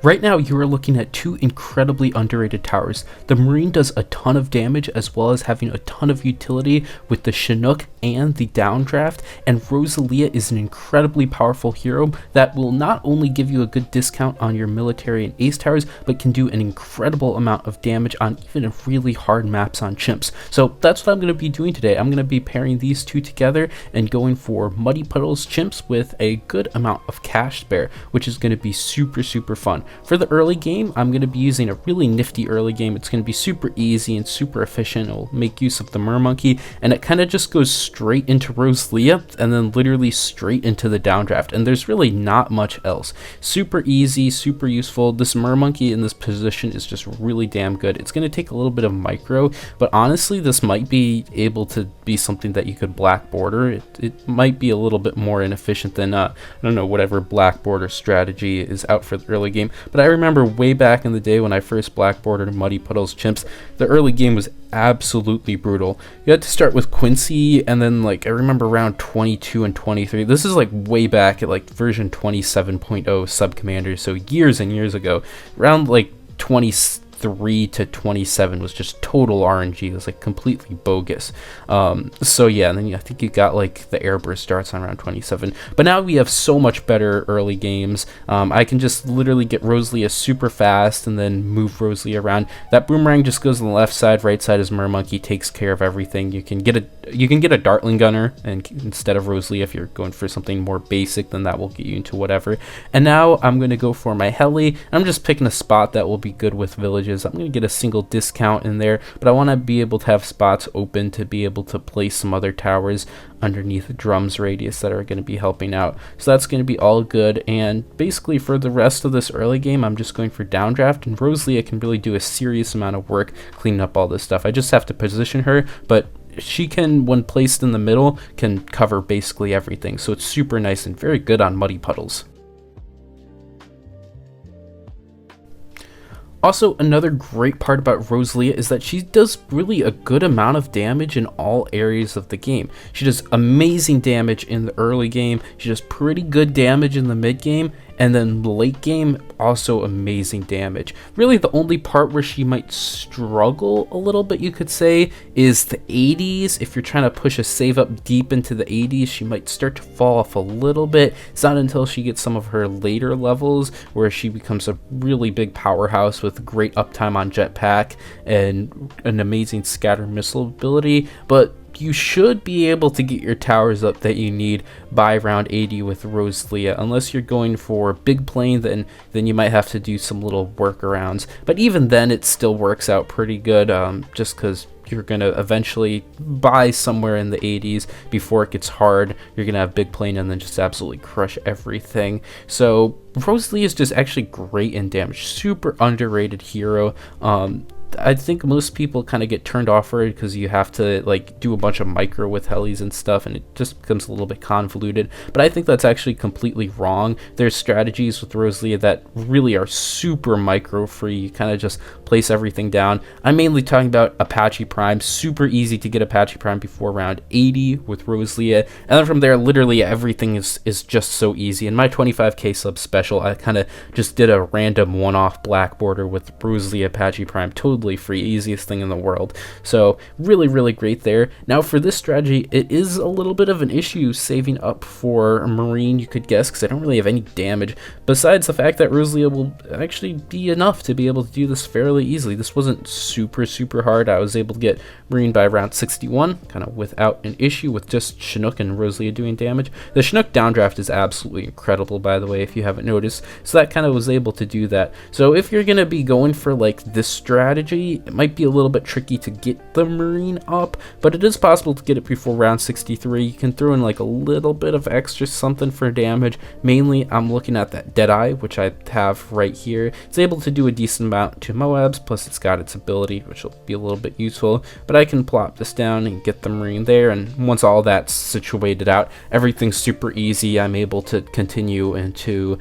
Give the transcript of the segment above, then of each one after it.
Right now, you are looking at two incredibly underrated towers. The Marine does a ton of damage as well as having a ton of utility with the Chinook and the Downdraft, and Rosalia is an incredibly powerful hero that will not only give you a good discount on your military and ace towers, but can do an incredible amount of damage on even really hard maps on Chimps. So that's what I'm going to be doing today. I'm going to be pairing these two together and going for Muddy Puddles Chimps with a good amount of cash spare, which is going to be super fun. For the early game, I'm going to be using a really nifty early game. It's going to be super easy and super efficient. It'll make use of the Mermonkey, and it kind of just goes straight into Rosalia and then literally straight into the Downdraft, and there's really not much else. Super easy, super useful. This Mermonkey in this position is just really damn good. It's going to take a little bit of micro, but honestly, this might be able to be something that you could black border. It might be a little bit more inefficient than, I don't know, whatever black border strategy is out for the early game, but I remember way back in the day when I first black bordered Muddy Puddles Chimps, the early game was absolutely brutal. You had to start with Quincy, and then like I remember around 22 and 23. This is like way back at like version 27.0 Sub Commander, so years and years ago. Around like 23 to 27 was just total RNG. It was like completely bogus. So yeah, and then I think you got like the airburst starts on around 27, but now we have so much better early games. I can just literally get Rosalia super fast and then move Rosalia around. That boomerang just goes on the left side, right side is Mermonkey, takes care of everything. You can get a Dartling Gunner and instead of Rosalia if you're going for something more basic, then that will get you into whatever. And now I'm going to go for my heli. I'm just picking a spot that will be good with villages. I'm going to get a single discount in there, but I want to be able to have spots open to be able to place some other towers underneath the drums radius that are going to be helping out. So that's going to be all good, and basically for the rest of this early game, I'm just going for Downdraft, and Rosalia can really do a serious amount of work cleaning up all this stuff. I just have to position her, but she can, when placed in the middle, can cover basically everything. So it's super nice and very good on Muddy Puddles. Also, another great part about Rosalia is that she does really a good amount of damage in all areas of the game. She does amazing damage in the early game, she does pretty good damage in the mid game, and then late game, also amazing damage. Really, the only part where she might struggle a little bit, you could say, is the 80s. If you're trying to push a save up deep into the 80s, she might start to fall off a little bit. It's not until she gets some of her later levels where she becomes a really big powerhouse with great uptime on jetpack and an amazing scatter missile ability, but you should be able to get your towers up that you need by round 80 with Rosalia. Unless you're going for big plane, then you might have to do some little workarounds. But even then, it still works out pretty good, just because you're going to eventually buy somewhere in the 80s before it gets hard. You're going to have big plane and then just absolutely crush everything. So Rosalia is just actually great in damage. Super underrated hero. I think most people kind of get turned off for it because you have to like do a bunch of micro with helis and stuff, and it just becomes a little bit convoluted, but I think that's actually completely wrong. There's strategies with Rosalia that really are super micro free. You kind of just place everything down. I'm mainly talking about Apache Prime. Super easy to get Apache Prime before round 80 with Rosalia, and then from there literally everything is just so easy. In my 25k sub special, I kind of just did a random one-off black border with Rosalia Apache Prime, totally free, easiest thing in the world. So really great there. Now for this strategy, it is a little bit of an issue saving up for a Marine, you could guess, because I don't really have any damage besides the fact that Rosalia will actually be enough to be able to do this fairly easily. This wasn't super hard. I was able to get Marine by round 61 kind of without an issue with just Chinook and Rosalia doing damage. The Chinook Downdraft is absolutely incredible, by the way, if you haven't noticed, so that kind of was able to do that. So if you're going to be going for like this strategy, it might be a little bit tricky to get the Marine up, but it is possible to get it before round 63. You can throw in like a little bit of extra something for damage. Mainly, I'm looking at that Deadeye, which I have right here. It's able to do a decent amount to Moabs, plus it's got its ability, which will be a little bit useful, but I can plop this down and get the Marine there, and once all that's situated out, everything's super easy. I'm able to continue into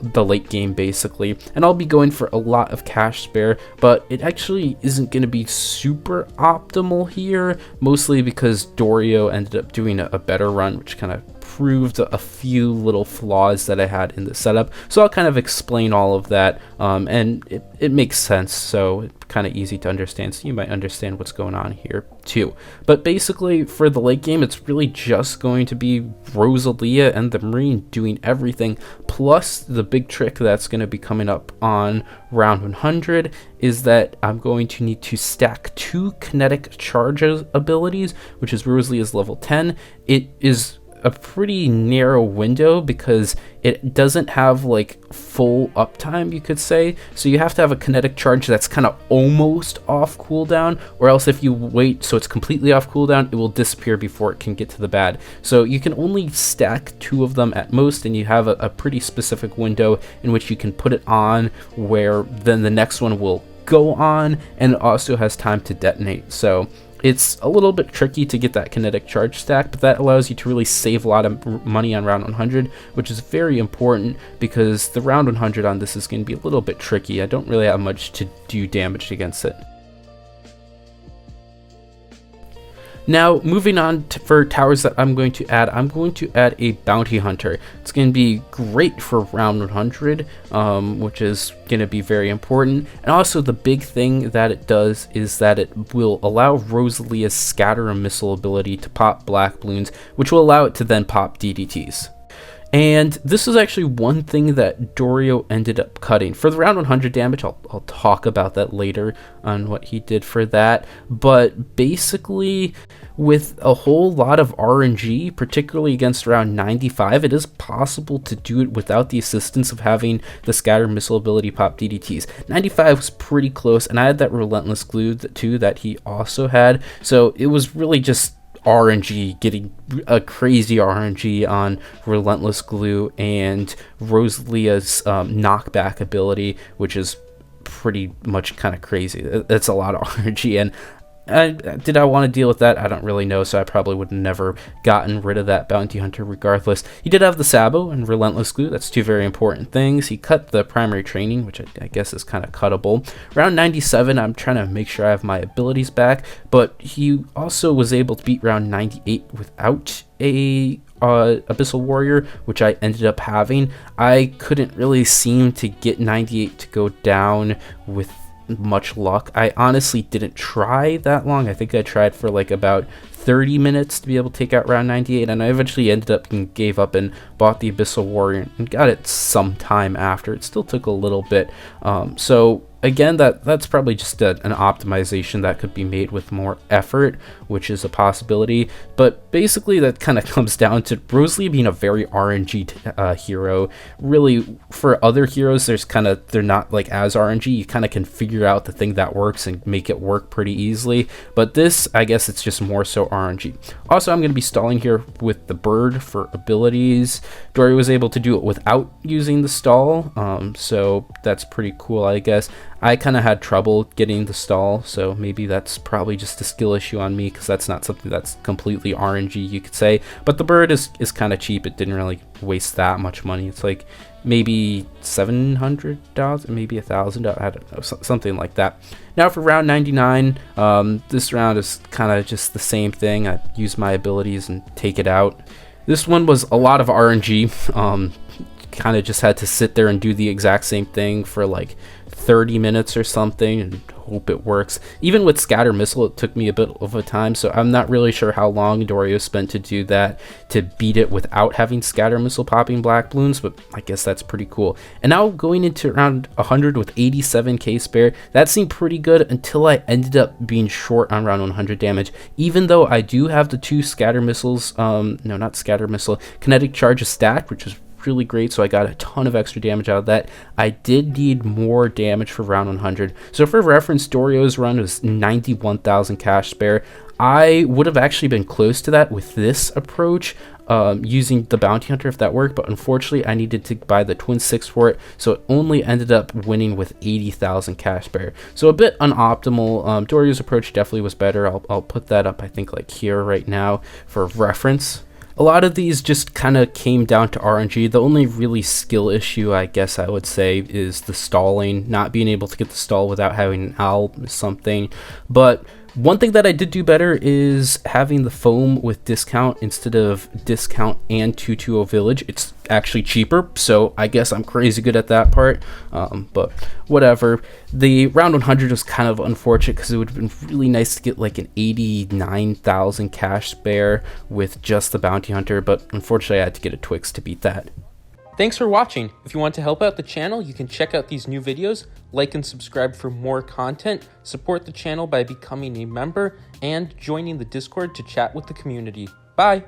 the late game basically, and I'll be going for a lot of cash spare, but it actually isn't going to be super optimal here, mostly because Doreo ended up doing a better run, which kind of proved a few little flaws that I had in the setup. So I'll kind of explain all of that, and it makes sense, so it's kind of easy to understand, so you might understand what's going on here too. But basically for the late game, it's really just going to be Rosalia and the Marine doing everything, plus the big trick that's going to be coming up on round 100 is that I'm going to need to stack 2 kinetic charge abilities, which is Rosalia's level 10. It is a pretty narrow window because it doesn't have like full uptime, you could say, so you have to have a kinetic charge that's kind of almost off cooldown, or else if you wait so it's completely off cooldown, it will disappear before it can get to the bad. So you can only stack 2 of them at most, and you have a pretty specific window in which you can put it on where then the next one will go on, and it also has time to detonate. So it's a little bit tricky to get that kinetic charge stack, but that allows you to really save a lot of money on round 100, which is very important because the round 100 on this is going to be a little bit tricky. I don't really have much to do damage against it. Now, moving on for towers that I'm going to add a bounty hunter. It's going to be great for round 100, which is going to be very important. And also the big thing that it does is that it will allow Rosalia's scatter and missile ability to pop black balloons, which will allow it to then pop DDTs. And this is actually one thing that Doreo ended up cutting. For the round 100 damage, I'll talk about that later on what he did for that. But basically, with a whole lot of RNG, particularly against round 95, it is possible to do it without the assistance of having the scatter missile ability pop DDTs. 95 was pretty close, and I had that relentless glue too that he also had. So it was really just RNG, getting a crazy RNG on relentless glue and Rosalia's knockback ability, which is pretty much kind of crazy. That's a lot of RNG, and did I want to deal with that? I don't really know, so I probably would have never gotten rid of that bounty hunter regardless. He did have the Sabo and relentless glue. That's 2 very important things. He cut the primary training, which I guess is kind of cuttable. Round 97, I'm trying to make sure I have my abilities back, but he also was able to beat round 98 without a Abyssal Warrior, which I ended up having. I couldn't really seem to get 98 to go down with much luck. I honestly didn't try that long. I think I tried for like about 30 minutes to be able to take out round 98, and I eventually ended up and gave up and bought the Abyssal Warrior and got it sometime after. It still took a little bit. So again, that's probably just an optimization that could be made with more effort, which is a possibility. But basically that kind of comes down to Rosalia being a very RNG hero. Really, for other heroes, they're not like as RNG. You kind of can figure out the thing that works and make it work pretty easily. But this, I guess it's just more so RNG. Also, I'm going to be stalling here with the bird for abilities. Doreo was able to do it without using the stall, so that's pretty cool, I guess. I kind of had trouble getting the stall, so maybe that's probably just a skill issue on me, because that's not something that's completely RNG, you could say. But the bird is kind of cheap. It didn't really waste that much money. It's like maybe $700, maybe $1,000, I don't know, something like that. Now for round 99, this round is kind of just the same thing. I use my abilities and take it out. This one was a lot of RNG. Kind of just had to sit there and do the exact same thing for like 30 minutes or something and hope it works. Even with scatter missile, it took me a bit of a time, so I'm not really sure how long Doreo spent to do that, to beat it without having scatter missile popping black balloons, but I guess that's pretty cool. And now going into around 100 with 87k spare, that seemed pretty good until I ended up being short on round 100 damage, even though I do have the 2 scatter missiles, no, not scatter missile, kinetic charges stacked, which is really great, so I got a ton of extra damage out of that. I did need more damage for round 100. So for reference, Doreo's run was 91,000 cash spare. I would have actually been close to that with this approach, using the bounty hunter if that worked, but unfortunately I needed to buy the twin 6 for it, so it only ended up winning with 80,000 cash spare. So a bit unoptimal. Doreo's approach definitely was better. I'll put that up, I think, like here right now for reference. a lot of these just kind of came down to RNG. The only really skill issue, I guess I would say, is the stalling. Not being able to get the stall without having an owl is something. But one thing that I did do better is having the foam with discount instead of discount and 220 village. It's actually cheaper, so I guess I'm crazy good at that part, but whatever. The round 100 was kind of unfortunate because it would have been really nice to get like an 89,000 cash spare with just the bounty hunter, but unfortunately I had to get a Twix to beat that. Thanks for watching. If you want to help out the channel, you can check out these new videos, like and subscribe for more content, support the channel by becoming a member, and joining the Discord to chat with the community. Bye!